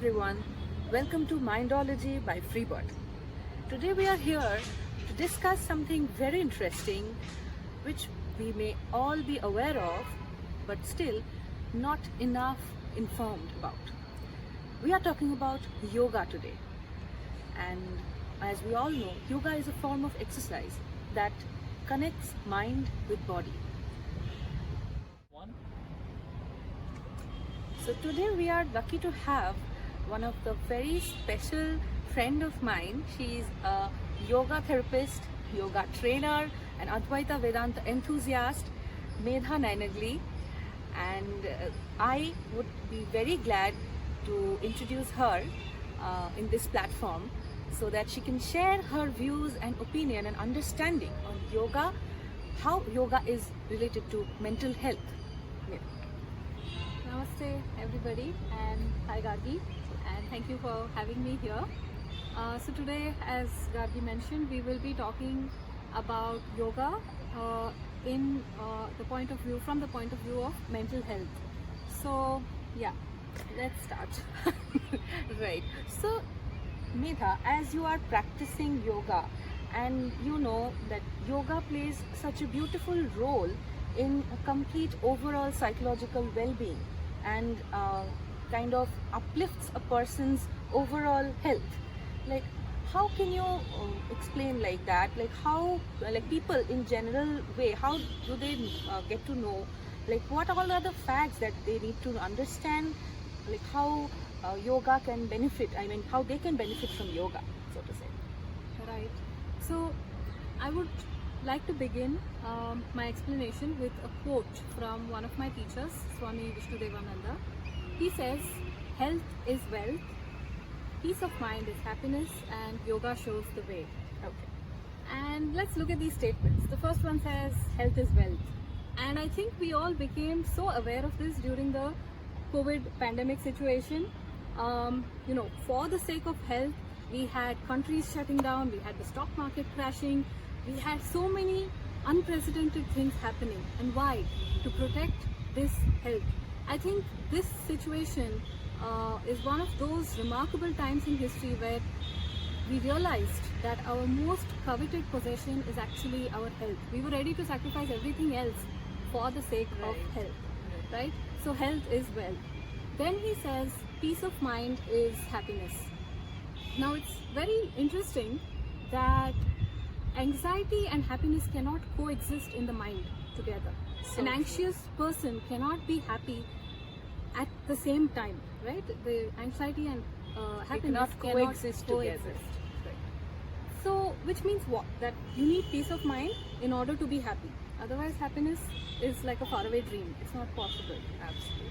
everyone, welcome to Mindology by Freebird. Today we are here to discuss something very interesting which we may all be aware of but still not enough informed about. We are talking about yoga today, and as we all know, yoga is a form of exercise that connects mind with body. So today we are lucky to have one of the very special friend of mine. She is a yoga therapist, yoga trainer, and Advaita Vedanta enthusiast, Medha Nainagli. And I would be very glad to introduce her in this platform so that she can share her views and opinion and understanding on yoga, how yoga is related to mental health. Namaste everybody, and hi Gargi, and thank you for having me here. So today, as Gargi mentioned, we will be talking about yoga in from the point of view of mental health. So yeah, let's start. Right. So Medha, as you are practicing yoga and you know that yoga plays such a beautiful role in a complete overall psychological well-being and kind of uplifts a person's overall health. Like, how can you explain like that? Like, how, like people in general way, how do they get to know? Like, what all are the facts that they need to understand? Like, how yoga can benefit? I mean, how they can benefit from yoga, so to say. Right. So I would like to begin my explanation with a quote from one of my teachers, Swami Vishnudevananda. He says, "Health is wealth, peace of mind is happiness, and yoga shows the way." Okay. And let's look at these statements. The first one says, health is wealth. And I think we all became so aware of this during the COVID pandemic situation. For the sake of health, we had countries shutting down, we had the stock market crashing, we had so many unprecedented things happening. And why? To protect this health. I think this situation is one of those remarkable times in history where we realized that our most coveted possession is actually our health. We were ready to sacrifice everything else for the sake of health, right? So health is wealth. Then he says, peace of mind is happiness. Now it's very interesting that anxiety and happiness cannot coexist in the mind together. An anxious person cannot be happy at the same time, right? The anxiety and happiness cannot coexist together. So, which means what? That you need peace of mind in order to be happy. Otherwise, happiness is like a faraway dream. It's not possible. Absolutely.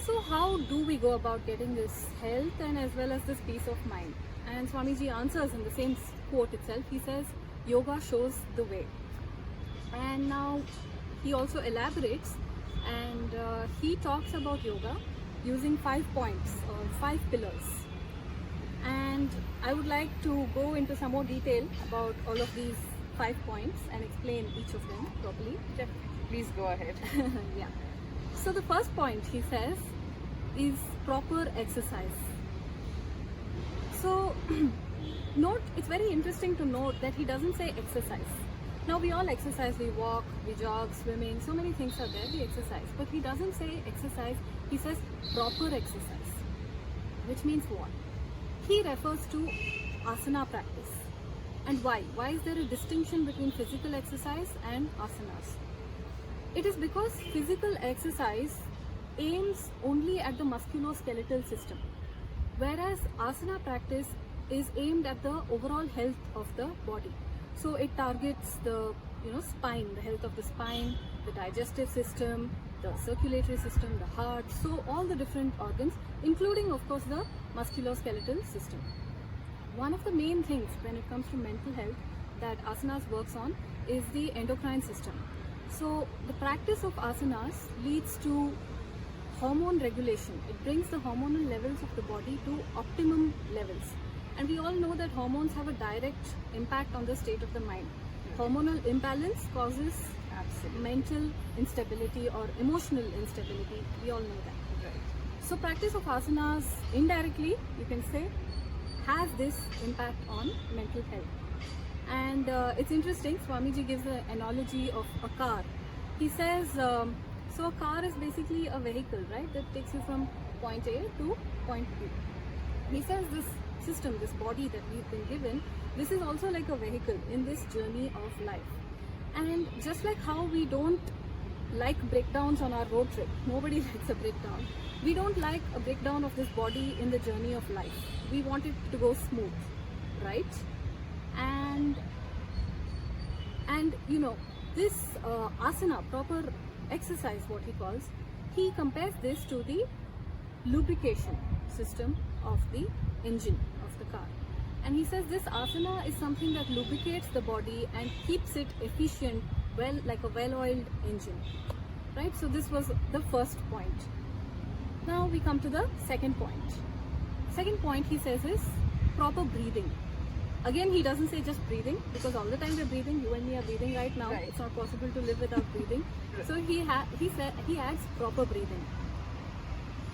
So, how do we go about getting this health and as well as this peace of mind? And Swamiji answers in the same quote itself. He says, yoga shows the way. And now he also elaborates, and he talks about yoga using 5 points or 5 pillars. And I would like to go into some more detail about all of these 5 points and explain each of them properly. Please go ahead. Yeah. So the first point, he says, is proper exercise. So it's very interesting to note that he doesn't say exercise. Now we all exercise, we walk, we jog, swimming, so many things are there, we exercise. But he doesn't say exercise, he says proper exercise. Which means what? He refers to asana practice. And why? Why is there a distinction between physical exercise and asanas? It is because physical exercise aims only at the musculoskeletal system, whereas asana practice is aimed at the overall health of the body. So it targets the spine, the health of the spine, the digestive system, the circulatory system, the heart, so all the different organs, including of course the musculoskeletal system. One of the main things when it comes to mental health that asanas works on is the endocrine system. So the practice of asanas leads to hormone regulation. It brings the hormonal levels of the body to optimum levels. And we all know that hormones have a direct impact on the state of the mind. Hormonal imbalance causes mental instability or emotional instability. We all know that. Right. So practice of asanas indirectly, you can say, has this impact on mental health. And it's interesting, Swamiji gives an analogy of a car. He says, so a car is basically a vehicle, right, that takes you from point A to point B. He says this system, this body that we've been given, this is also like a vehicle in this journey of life. And just like how we don't like breakdowns on our road trip, nobody likes a breakdown. We don't like a breakdown of this body in the journey of life. We want it to go smooth, right? And you know, this asana, proper exercise, what he calls, he compares this to the lubrication system of the engine of the car. And he says this asana is something that lubricates the body and keeps it efficient, well, like a well-oiled engine, right? So this was the first point. Now we come to the second point. Second point he says is proper breathing. Again, he doesn't say just breathing, because all the time we're breathing. You and me are breathing right now. Right. It's not possible to live without breathing. So he adds proper breathing.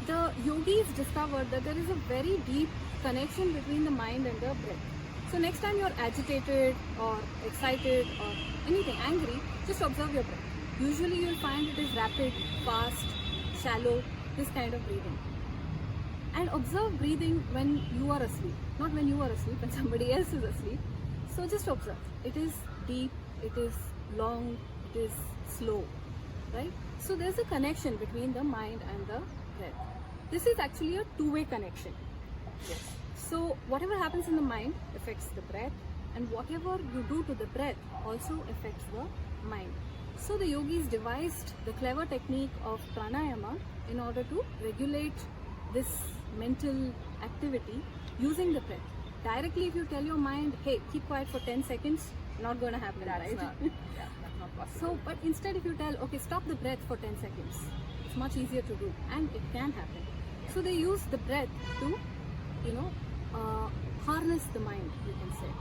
The yogis discovered that there is a very deep connection between the mind and the breath. So next time you're agitated or excited or anything, angry, just observe your breath. Usually you'll find it is rapid, fast, shallow, this kind of breathing. And observe breathing when you are asleep, not when you are asleep, when somebody else is asleep. So just observe. It is deep, it is long, it is slow, right? So there's a connection between the mind and the breath. This is actually a two-way connection. Yes. So whatever happens in the mind affects the breath, and whatever you do to the breath also affects the mind. So the yogis devised the clever technique of pranayama in order to regulate this mental activity using the breath. Directly, if you tell your mind, hey, keep quiet for 10 seconds, not going to happen, That's right? not, yeah, that's not possible. So, but instead if you tell, okay, stop the breath for 10 seconds, it's much easier to do, and it can happen. So they use the breath to, you know, harness the mind, you can say.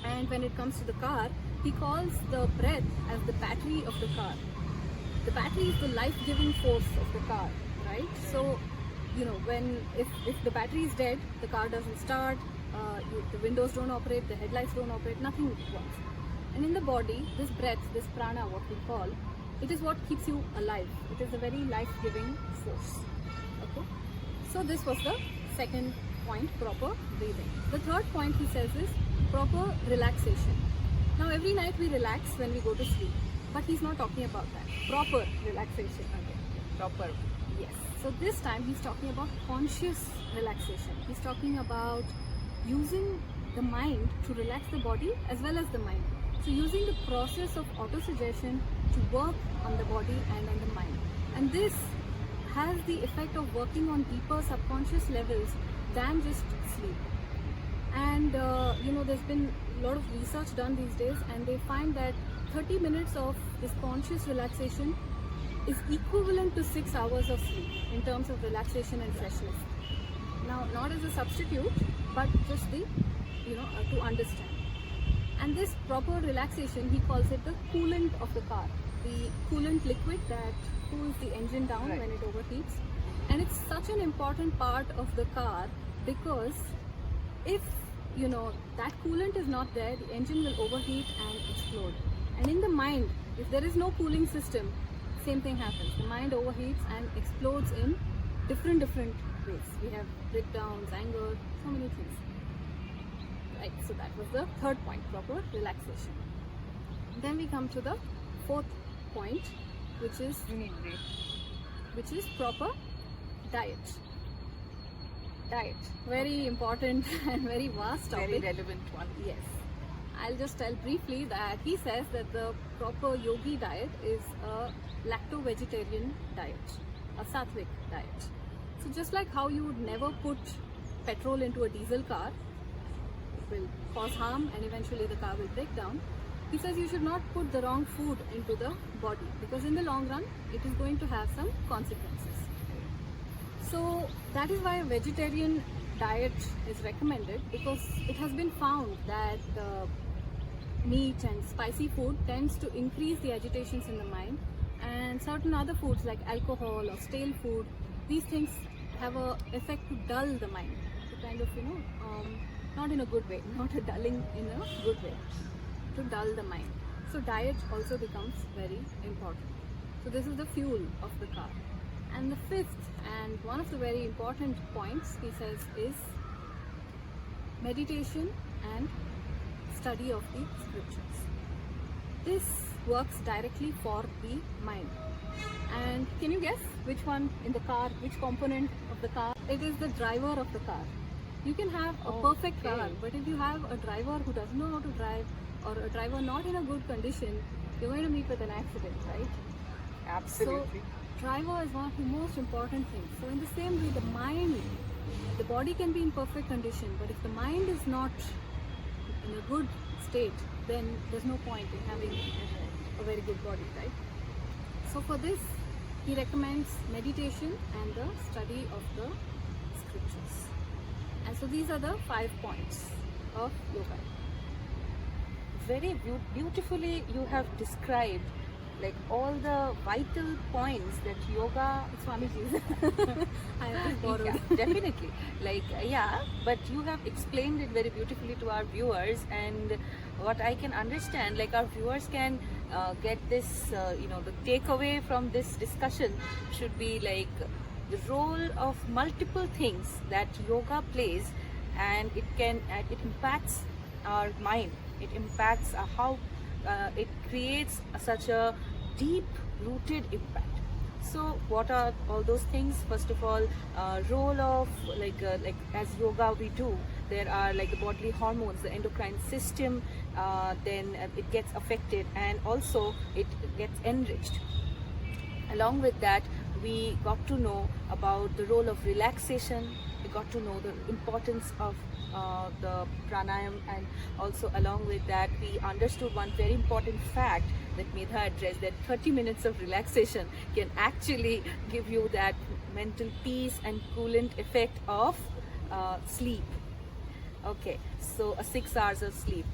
And when it comes to the car, he calls the breath as the battery of the car. The battery is the life-giving force of the car, right? So, you know, if the battery is dead, the car doesn't start, the windows don't operate, the headlights don't operate, nothing works. And in the body, this breath, this prana, what we call, it is what keeps you alive. It is a very life-giving force. Okay. So this was the second point, proper breathing. The third point he says is proper relaxation. Now every night we relax when we go to sleep, but he's not talking about that. Proper relaxation. Okay. Proper. Yes. So this time he's talking about conscious relaxation. He's talking about using the mind to relax the body as well as the mind. So using the process of autosuggestion to work on the body and on the mind. And this has the effect of working on deeper subconscious levels than just sleep. And you know, there's been a lot of research done these days, and they find that 30 minutes of this conscious relaxation is equivalent to 6 hours of sleep in terms of relaxation and freshness. Now, not as a substitute, but just the, you know, to understand. And this proper relaxation, he calls it the coolant of the car. The coolant liquid that cools the engine down Right. when it overheats. And it's such an important part of the car, because if, you know, that coolant is not there, the engine will overheat and explode. And in the mind, if there is no cooling system, same thing happens. The mind overheats and explodes in different ways. We have breakdowns, anger, so many things. Right, so that was the third point, proper relaxation. Then we come to the fourth point, which is You need breathe. proper diet. Diet, very important and very vast topic. Very relevant one. Yes. I'll just tell briefly that he says that the proper yogi diet is a lacto-vegetarian diet, a sattvic diet. So just like how you would never put petrol into a diesel car, it will cause harm and eventually the car will break down. He says you should not put the wrong food into the body, because in the long run it is going to have some consequences. So that is why a vegetarian diet is recommended, because it has been found that meat and spicy food tends to increase the agitations in the mind, and certain other foods like alcohol or stale food, these things have a effect to dull the mind, to kind of, not in a good way, not a dulling in a good way, to dull the mind. So diet also becomes very important. So this is the fuel of the car. And the fifth and one of the very important points he says is meditation and study of the scriptures. This works directly for the mind. And can you guess which one in the car, which component of the car? It is the driver of the car. You can have a perfect car, Okay. but if you have a driver who doesn't know how to drive, or a driver not in a good condition, you're going to meet with an accident, right? Absolutely. So, driver is one of the most important things. So, in the same way, the mind, the body can be in perfect condition, but if the mind is not in a good state, then there's no point in having a very good body, right? So, for this, he recommends meditation and the study of the scriptures. And so, these are the 5 points of yoga. Very beautifully you have described like all the vital points that yoga. It's Swamiji's. I have just borrowed. Yeah, definitely. Like, yeah, but you have explained it very beautifully to our viewers, and what I can understand, like our viewers can get this, the takeaway from this discussion should be like the role of multiple things that yoga plays, and it impacts our mind. It impacts how it creates such a deep rooted impact. So what are all those things? First of all, role of like as yoga we do, there are like the bodily hormones, the endocrine system, then it gets affected, and also it gets enriched. Along with that, we got to know about the role of relaxation. We got to know the importance of the pranayam, and also along with that we understood one very important fact that Medha addressed, that 30 minutes of relaxation can actually give you that mental peace and coolant effect of sleep. Okay, so 6 hours of sleep.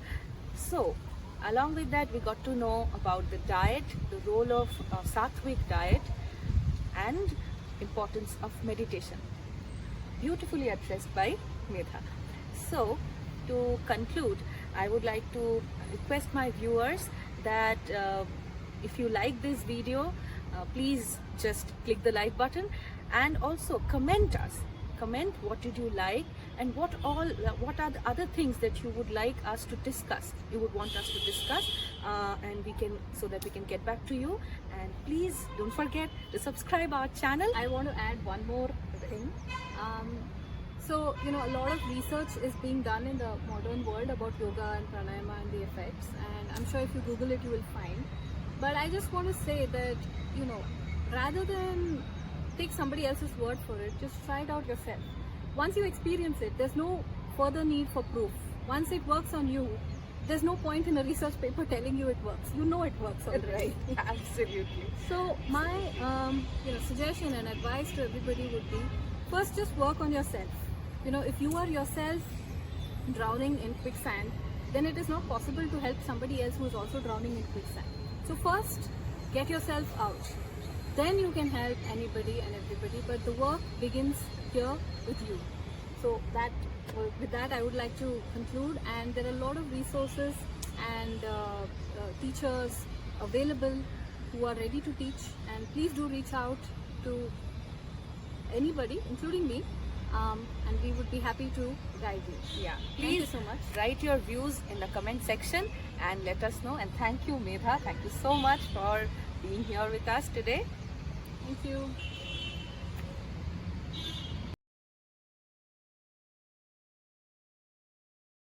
So along with that we got to know about the diet, the role of sattvic diet, and importance of meditation. Beautifully addressed by Medha. So, to conclude, I would like to request my viewers that if you like this video, please just click the like button, and also comment us. Comment what did you like, and what are the other things that you would like us to discuss, you would want us to discuss, and so that we can get back to you. And please don't forget to subscribe our channel. I want to add one more thing. So, a lot of research is being done in the modern world about yoga and pranayama and the effects, and I'm sure if you Google it, you will find. But I just want to say that, rather than take somebody else's word for it, just try it out yourself. Once you experience it, there's no further need for proof. Once it works on you, there's no point in a research paper telling you it works. You know it works already. Absolutely. So my suggestion and advice to everybody would be, first just work on yourself. If you are yourself drowning in quicksand, then it is not possible to help somebody else who is also drowning in quicksand. So first, get yourself out. Then you can help anybody and everybody, but the work begins here with you. So with that I would like to conclude, and there are a lot of resources and teachers available who are ready to teach, and please do reach out to anybody, including me, and we would be happy to guide you. Yeah, Thank you please so much. write your views in the comment section and let us know. And thank you, Medha. Thank you so much for being here with us today. Thank you.